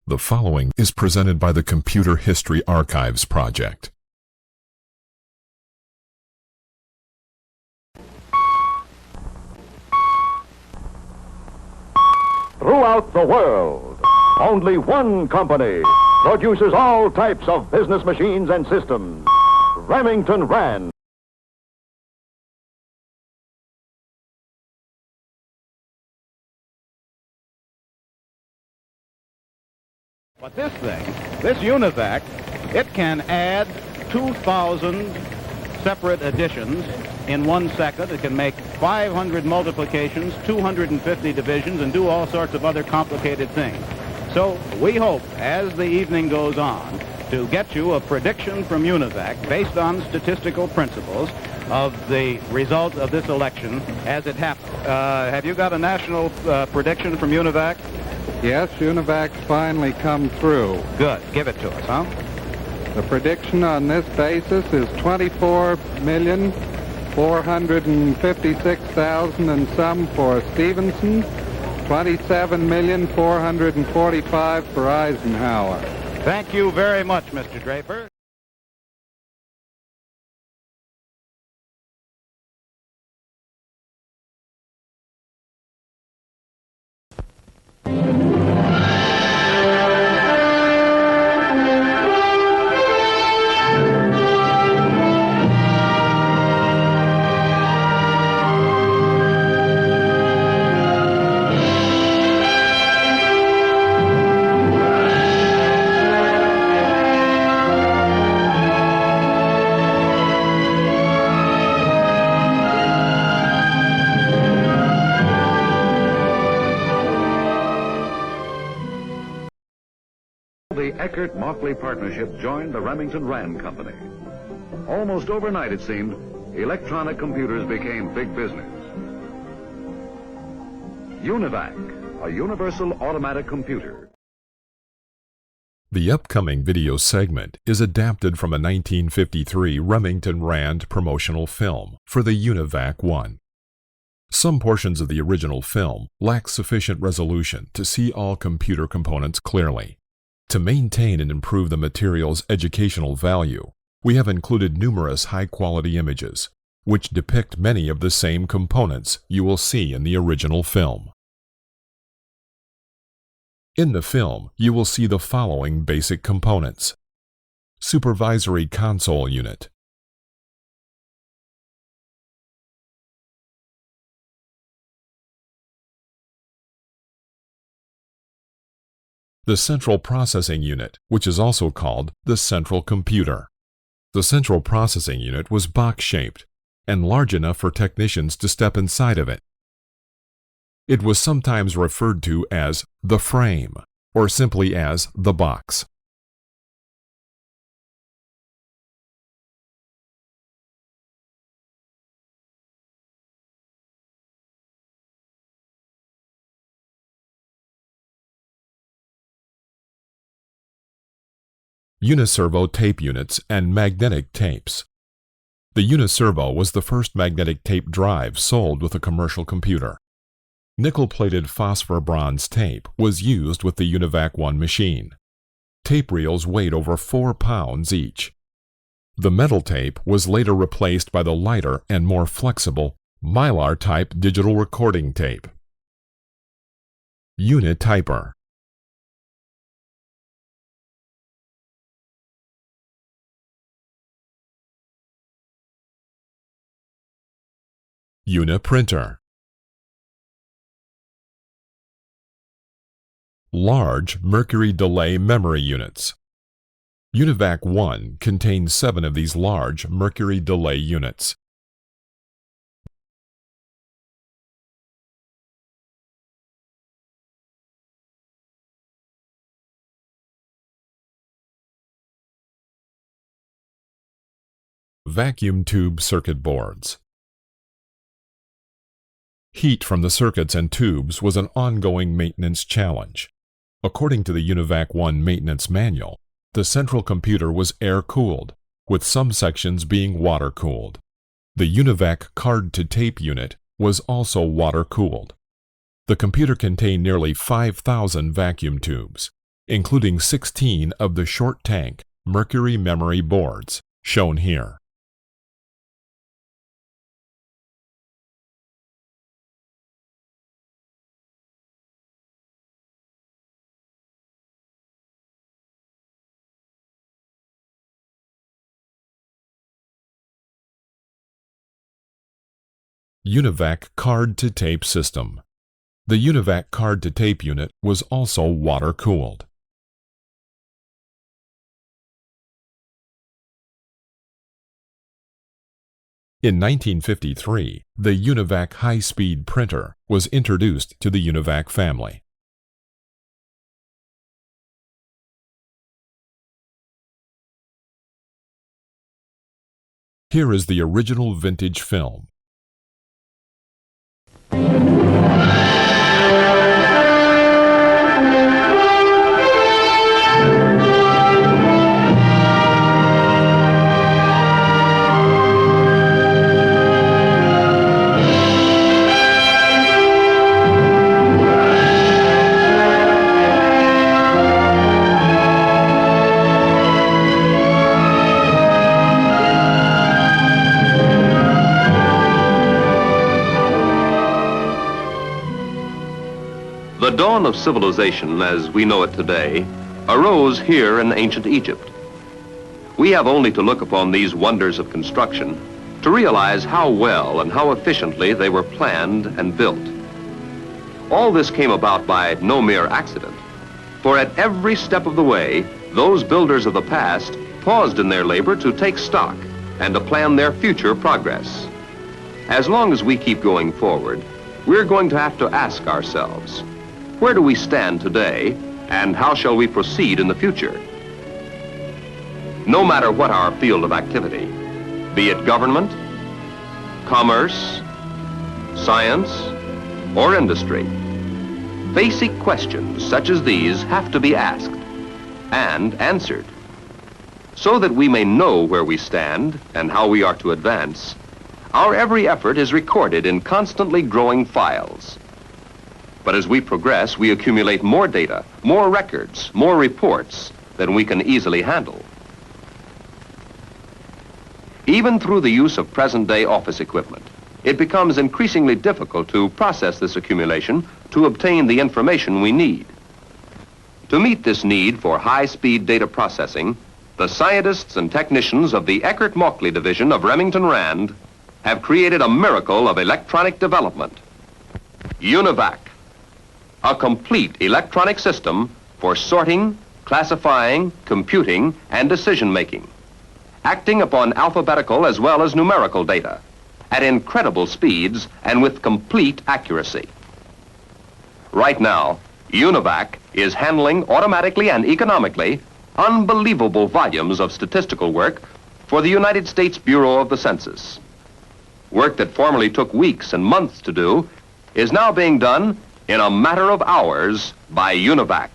The following is presented by the Computer History Archives Project. Throughout the world, only one company produces all types of business machines and systems. Remington Rand. But this thing, this UNIVAC, it can add 2,000 separate additions in 1 second. It can make 500 multiplications, 250 divisions, and do all sorts of other complicated things. So we hope, as the evening goes on, to get you a prediction from UNIVAC based on statistical principles of the result of this election as it happened. Have you got a national prediction from UNIVAC? Yes, UNIVAC's finally come through. Good. Give it to us, huh? The prediction on this basis is 24,456,000 and some for Stevenson, 27,445,000 for Eisenhower. Thank you very much, Mr. Draper. The Eckert-Mauchly partnership joined the Remington Rand Company. Almost overnight, it seemed, electronic computers became big business. UNIVAC, a universal automatic computer. The upcoming video segment is adapted from a 1953 Remington Rand promotional film for the UNIVAC 1. Some portions of the original film lack sufficient resolution to see all computer components clearly. To maintain and improve the material's educational value, we have included numerous high-quality images, which depict many of the same components you will see in the original film. In the film, you will see the following basic components: Supervisory Console Unit, the Central Processing Unit, which is also called the Central Computer. The Central Processing Unit was box-shaped and large enough for technicians to step inside of it. It was sometimes referred to as the frame, or simply as the box. Uniservo tape units and magnetic tapes. The Uniservo was the first magnetic tape drive sold with a commercial computer. Nickel-plated phosphor bronze tape was used with the UNIVAC 1 machine. Tape reels weighed over 4 pounds each. The metal tape was later replaced by the lighter and more flexible Mylar-type digital recording tape. Unityper. Uniprinter. Large mercury delay memory units. UNIVAC 1 contained 7 of these large mercury delay units. Vacuum tube circuit boards. Heat from the circuits and tubes was an ongoing maintenance challenge. According to the UNIVAC 1 maintenance manual, the central computer was air-cooled, with some sections being water-cooled. The UNIVAC card-to-tape unit was also water-cooled. The computer contained nearly 5,000 vacuum tubes. including 16 of the short tank mercury memory boards, shown here. UNIVAC card-to-tape system. The UNIVAC card-to-tape unit was also water-cooled. In 1953, the UNIVAC high-speed printer was introduced to the UNIVAC family. Here is the original vintage film. The dawn of civilization, as we know it today, arose here in ancient Egypt. We have only to look upon these wonders of construction to realize how well and how efficiently they were planned and built. All this came about by no mere accident, for at every step of the way, those builders of the past paused in their labor to take stock and to plan their future progress. As long as we keep going forward, we're going to have to ask ourselves, where do we stand today, and how shall we proceed in the future? No matter what our field of activity, be it government, commerce, science, or industry, basic questions such as these have to be asked and answered. So that we may know where we stand and how we are to advance, our every effort is recorded in constantly growing files. But as we progress, we accumulate more data, more records, more reports than we can easily handle. Even through the use of present-day office equipment, it becomes increasingly difficult to process this accumulation to obtain the information we need. To meet this need for high-speed data processing, the scientists and technicians of the Eckert-Mauchly division of Remington Rand have created a miracle of electronic development. UNIVAC, a complete electronic system for sorting, classifying, computing, and decision-making, acting upon alphabetical as well as numerical data at incredible speeds and with complete accuracy. Right now, UNIVAC is handling automatically and economically unbelievable volumes of statistical work for the United States Bureau of the Census. Work that formerly took weeks and months to do is now being done in a matter of hours by UNIVAC.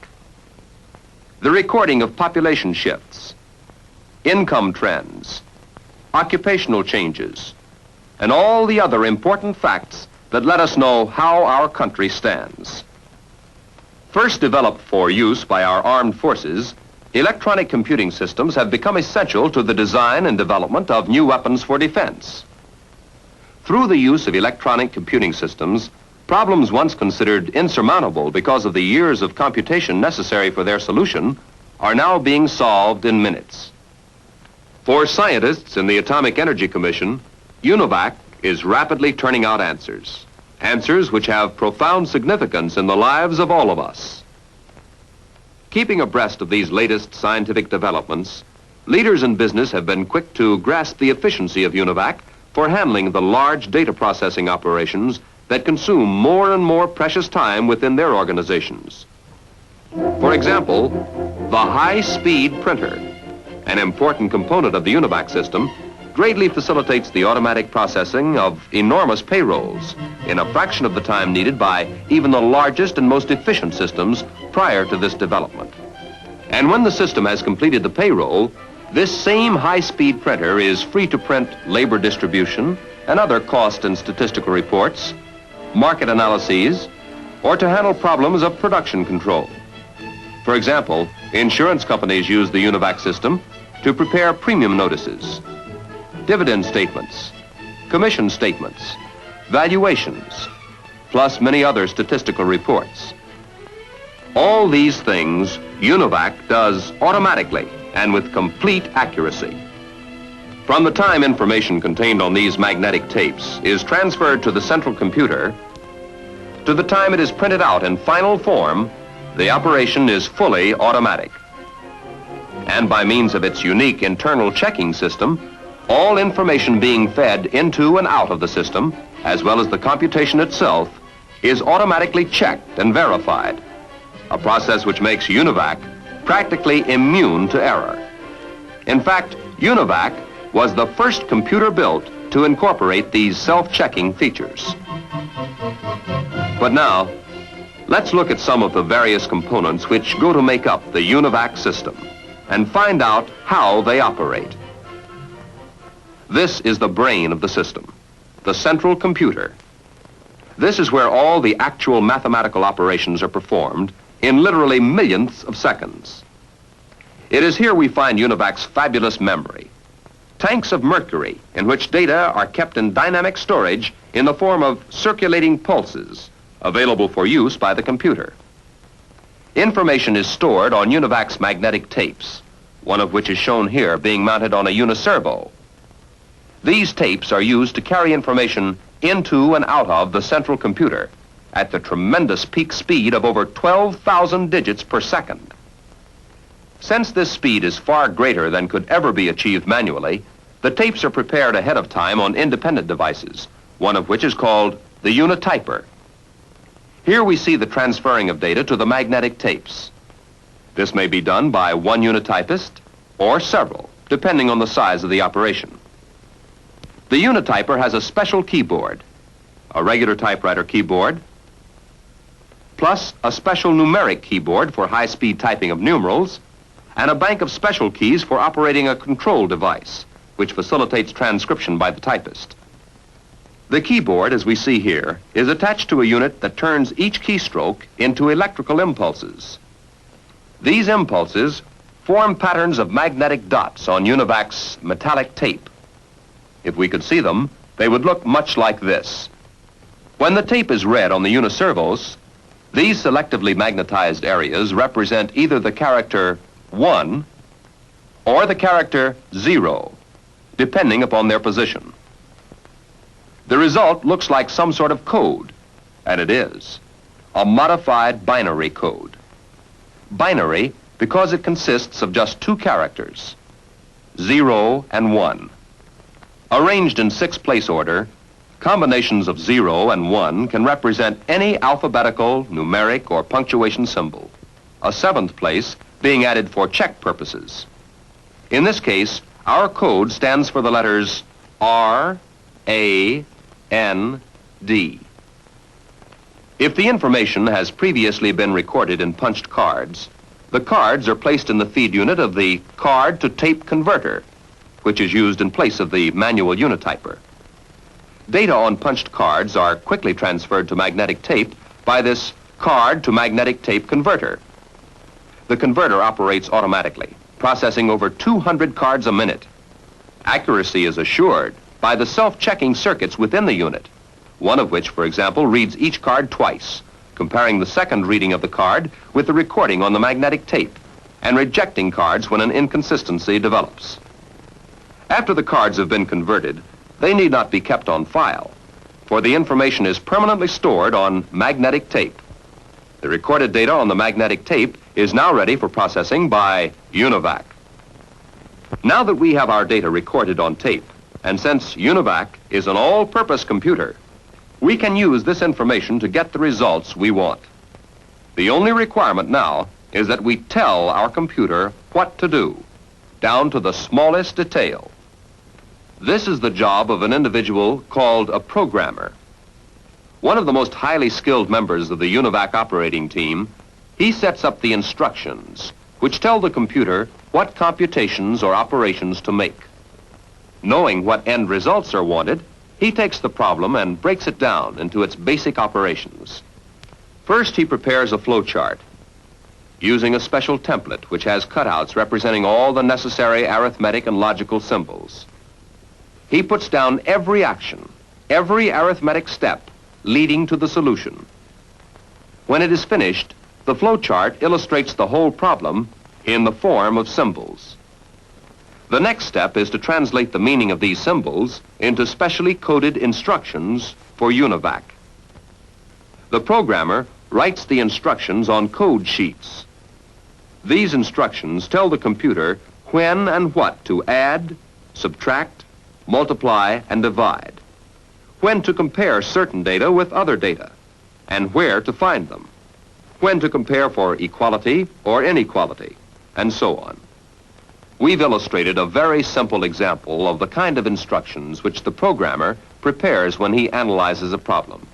The recording of population shifts, income trends, occupational changes, and all the other important facts that let us know how our country stands. First developed for use by our armed forces, electronic computing systems have become essential to the design and development of new weapons for defense. Through the use of electronic computing systems, problems once considered insurmountable because of the years of computation necessary for their solution are now being solved in minutes. For scientists in the Atomic Energy Commission, UNIVAC is rapidly turning out answers. Answers which have profound significance in the lives of all of us. Keeping abreast of these latest scientific developments, leaders in business have been quick to grasp the efficiency of UNIVAC for handling the large data processing operations that consume more and more precious time within their organizations. For example, the high-speed printer, an important component of the UNIVAC system, greatly facilitates the automatic processing of enormous payrolls in a fraction of the time needed by even the largest and most efficient systems prior to this development. And when the system has completed the payroll, this same high-speed printer is free to print labor distribution and other cost and statistical reports, market analyses, or to handle problems of production control. For example, insurance companies use the UNIVAC system to prepare premium notices, dividend statements, commission statements, valuations, plus many other statistical reports. All these things UNIVAC does automatically and with complete accuracy. From the time information contained on these magnetic tapes is transferred to the central computer, to the time it is printed out in final form, the operation is fully automatic. And by means of its unique internal checking system, all information being fed into and out of the system, as well as the computation itself, is automatically checked and verified, a process which makes UNIVAC practically immune to error. In fact, UNIVAC was the first computer built to incorporate these self-checking features. But now, let's look at some of the various components which go to make up the UNIVAC system and find out how they operate. This is the brain of the system, the central computer. This is where all the actual mathematical operations are performed in literally millionths of seconds. It is here we find UNIVAC's fabulous memory, tanks of mercury in which data are kept in dynamic storage in the form of circulating pulses available for use by the computer. Information is stored on UNIVAC's magnetic tapes, one of which is shown here being mounted on a uniservo. These tapes are used to carry information into and out of the central computer at the tremendous peak speed of over 12,000 digits per second. Since this speed is far greater than could ever be achieved manually, the tapes are prepared ahead of time on independent devices, one of which is called the unityper. Here we see the transferring of data to the magnetic tapes. This may be done by one unitypist or several, depending on the size of the operation. The unityper has a special keyboard, a regular typewriter keyboard, plus a special numeric keyboard for high-speed typing of numerals, and a bank of special keys for operating a control device, which facilitates transcription by the typist. The keyboard, as we see here, is attached to a unit that turns each keystroke into electrical impulses. These impulses form patterns of magnetic dots on UNIVAC's metallic tape. If we could see them, they would look much like this. When the tape is read on the uniservos, these selectively magnetized areas represent either the character 1 or the character 0, depending upon their position. The result looks like some sort of code, and it is a modified binary code. Binary because it consists of just two characters, 0 and 1. Arranged in 6-place order, combinations of 0 and 1 can represent any alphabetical, numeric, or punctuation symbol, a 7th place being added for check purposes. In this case, our code stands for the letters R, A, N, D. If the information has previously been recorded in punched cards, the cards are placed in the feed unit of the card-to-tape converter, which is used in place of the manual unityper. Data on punched cards are quickly transferred to magnetic tape by this card-to-magnetic tape converter. The converter operates automatically, processing over 200 cards a minute. Accuracy is assured by the self-checking circuits within the unit, one of which, for example, reads each card twice, comparing the second reading of the card with the recording on the magnetic tape, and rejecting cards when an inconsistency develops. After the cards have been converted, they need not be kept on file, for the information is permanently stored on magnetic tape. The recorded data on the magnetic tape is now ready for processing by UNIVAC. Now that we have our data recorded on tape, and since UNIVAC is an all-purpose computer, we can use this information to get the results we want. The only requirement now is that we tell our computer what to do, down to the smallest detail. This is the job of an individual called a programmer. One of the most highly skilled members of the UNIVAC operating team, he sets up the instructions, which tell the computer what computations or operations to make. Knowing what end results are wanted, he takes the problem and breaks it down into its basic operations. First, he prepares a flowchart. using a special template which has cutouts representing all the necessary arithmetic and logical symbols. He puts down every action, every arithmetic step leading to the solution. When it is finished, the flowchart illustrates the whole problem in the form of symbols. The next step is to translate the meaning of these symbols into specially coded instructions for UNIVAC. The programmer writes the instructions on code sheets. These instructions tell the computer when and what to add, subtract, multiply, and divide, when to compare certain data with other data, and where to find them, when to compare for equality or inequality, and so on. We've illustrated a very simple example of the kind of instructions which the programmer prepares when he analyzes a problem.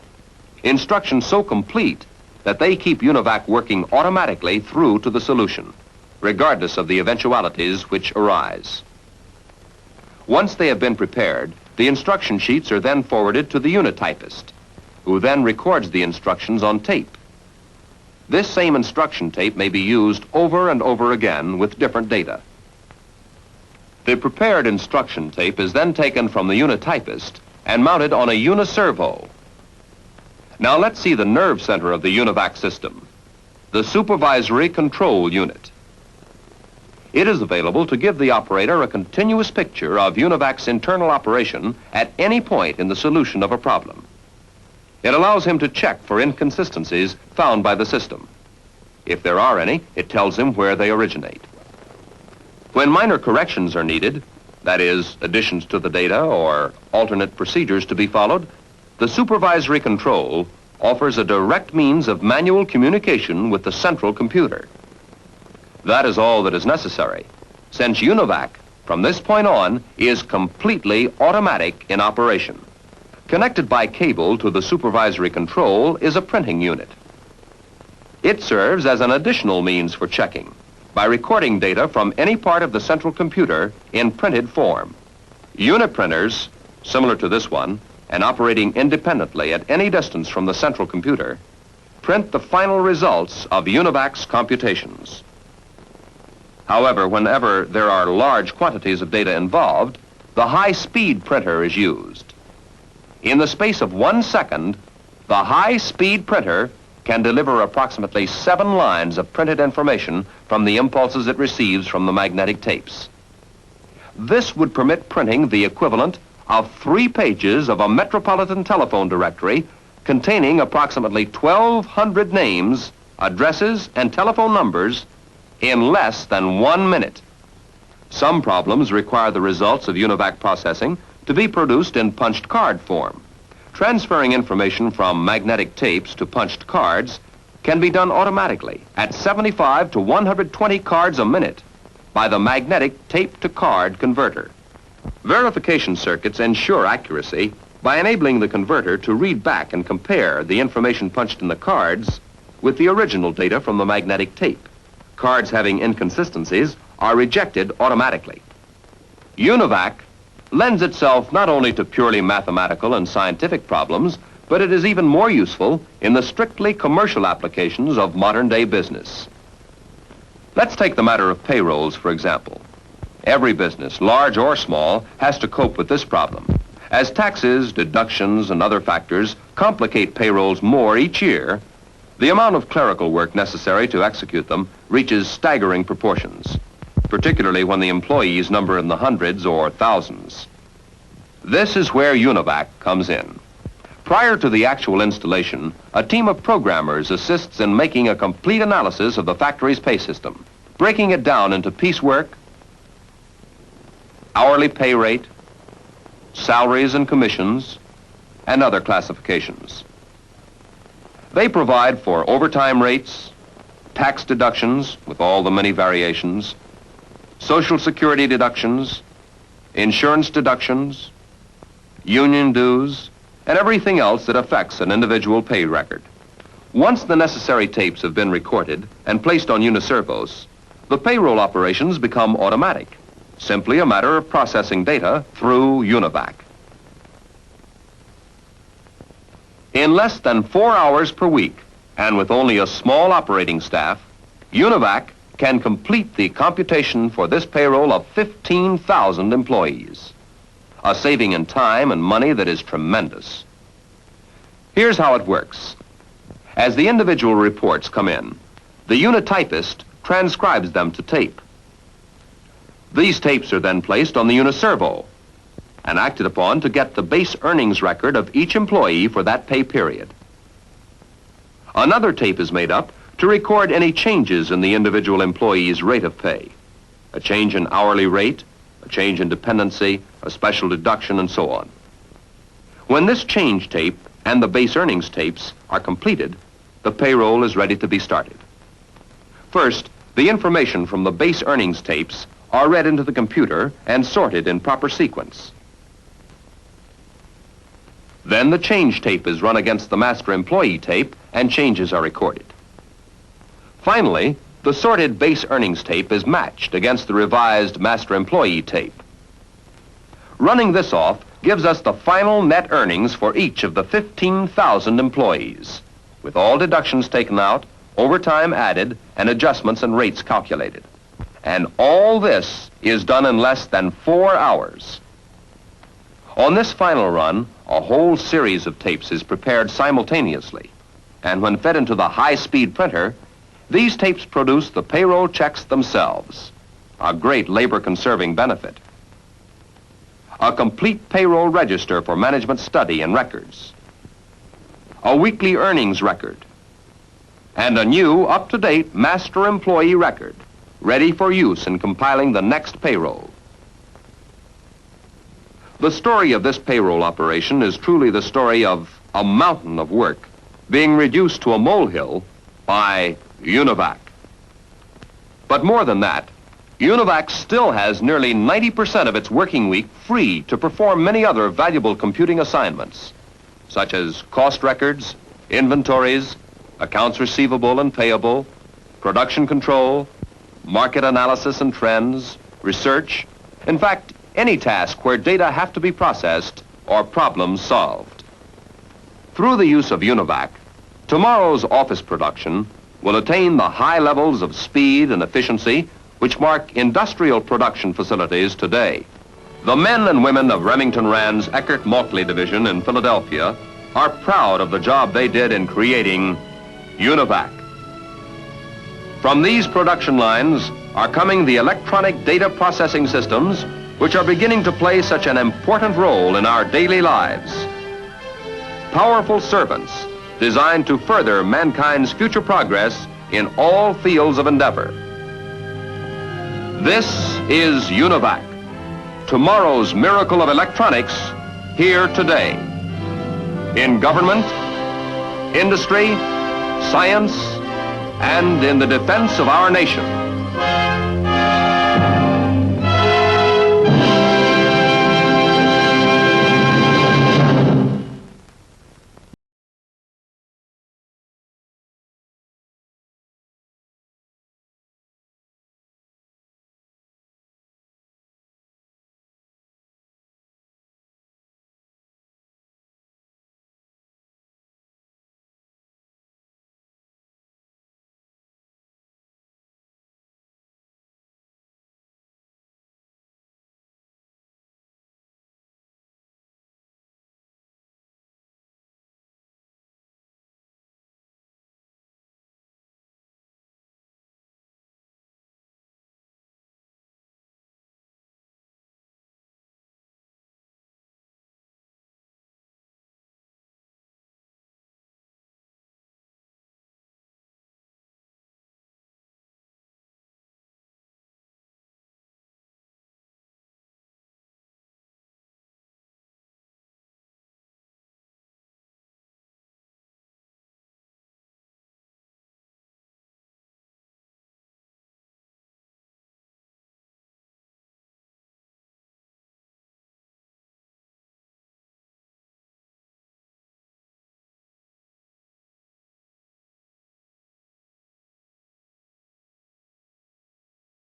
Instructions so complete that they keep UNIVAC working automatically through to the solution, regardless of the eventualities which arise. Once they have been prepared, the instruction sheets are then forwarded to the unit typist, who then records the instructions on tape. This same instruction tape may be used over and over again with different data. The prepared instruction tape is then taken from the unit typist and mounted on a uniservo. Now let's see the nerve center of the UNIVAC system, the supervisory control unit. It is available to give the operator a continuous picture of UNIVAC's internal operation at any point in the solution of a problem. It allows him to check for inconsistencies found by the system. If there are any, it tells him where they originate. When minor corrections are needed, that is, additions to the data or alternate procedures to be followed, the supervisory control offers a direct means of manual communication with the central computer. That is all that is necessary, since UNIVAC, from this point on, is completely automatic in operation. Connected by cable to the supervisory control is a printing unit. It serves as an additional means for checking by recording data from any part of the central computer in printed form. Unit printers, similar to this one, and operating independently at any distance from the central computer, print the final results of UNIVAC's computations. However, whenever there are large quantities of data involved, the high-speed printer is used. In the space of 1 second, the high-speed printer can deliver approximately 7 lines of printed information from the impulses it receives from the magnetic tapes. This would permit printing the equivalent of 3 pages of a metropolitan telephone directory containing approximately 1,200 names, addresses, and telephone numbers in less than 1 minute. Some problems require the results of UNIVAC processing to be produced in punched card form. Transferring information from magnetic tapes to punched cards can be done automatically at 75 to 120 cards a minute by the magnetic tape-to-card converter. Verification circuits ensure accuracy by enabling the converter to read back and compare the information punched in the cards with the original data from the magnetic tape. Cards having inconsistencies are rejected automatically. UNIVAC lends itself not only to purely mathematical and scientific problems, but it is even more useful in the strictly commercial applications of modern-day business. Let's take the matter of payrolls, for example. Every business, large or small, has to cope with this problem, as taxes, deductions, and other factors complicate payrolls more each year. The amount of clerical work necessary to execute them reaches staggering proportions, particularly when the employees number in the hundreds or thousands. This is where UNIVAC comes in. Prior to the actual installation, a team of programmers assists in making a complete analysis of the factory's pay system, breaking it down into piecework, hourly pay rate, salaries and commissions, and other classifications. They provide for overtime rates, tax deductions with all the many variations, Social Security deductions, insurance deductions, union dues, and everything else that affects an individual pay record. Once the necessary tapes have been recorded and placed on uniservos, the payroll operations become automatic, simply a matter of processing data through UNIVAC. In less than 4 hours per week, and with only a small operating staff, UNIVAC can complete the computation for this payroll of 15,000 employees, a saving in time and money that is tremendous. Here's how it works. As the individual reports come in, the unitypist transcribes them to tape. These tapes are then placed on the uniservo and acted upon to get the base earnings record of each employee for that pay period. Another tape is made up to record any changes in the individual employee's rate of pay, a change in hourly rate, a change in dependency, a special deduction, and so on. When this change tape and the base earnings tapes are completed, the payroll is ready to be started. First, the information from the base earnings tapes are read into the computer and sorted in proper sequence. Then the change tape is run against the master employee tape and changes are recorded. Finally, the sorted base earnings tape is matched against the revised master employee tape. Running this off gives us the final net earnings for each of the 15,000 employees, with all deductions taken out, overtime added, and adjustments and rates calculated. And all this is done in less than 4 hours. On this final run, a whole series of tapes is prepared simultaneously, and when fed into the high-speed printer, these tapes produce the payroll checks themselves, a great labor-conserving benefit. A complete payroll register for management study and records, a weekly earnings record, and a new, up-to-date master employee record, ready for use in compiling the next payroll. The story of this payroll operation is truly the story of a mountain of work being reduced to a molehill by UNIVAC. But more than that, UNIVAC still has nearly 90% of its working week free to perform many other valuable computing assignments, such as cost records, inventories, accounts receivable and payable, production control, market analysis and trends, research, in fact, any task where data have to be processed or problems solved. Through the use of UNIVAC, tomorrow's office production will attain the high levels of speed and efficiency which mark industrial production facilities today. The men and women of Remington Rand's Eckert-Maltly Division in Philadelphia are proud of the job they did in creating UNIVAC. From these production lines are coming the electronic data processing systems which are beginning to play such an important role in our daily lives. Powerful servants designed to further mankind's future progress in all fields of endeavor. This is UNIVAC, tomorrow's miracle of electronics, here today. In government, industry, science, and in the defense of our nation.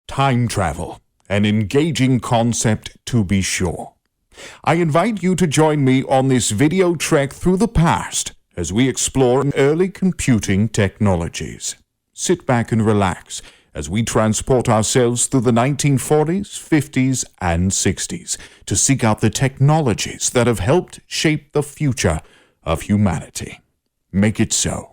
Time travel, an engaging concept to be sure. I invite you to join me on this video trek through the past as we explore early computing technologies. Sit back and relax as we transport ourselves through the 1940s, 50s, and 60s to seek out the technologies that have helped shape the future of humanity. Make it so.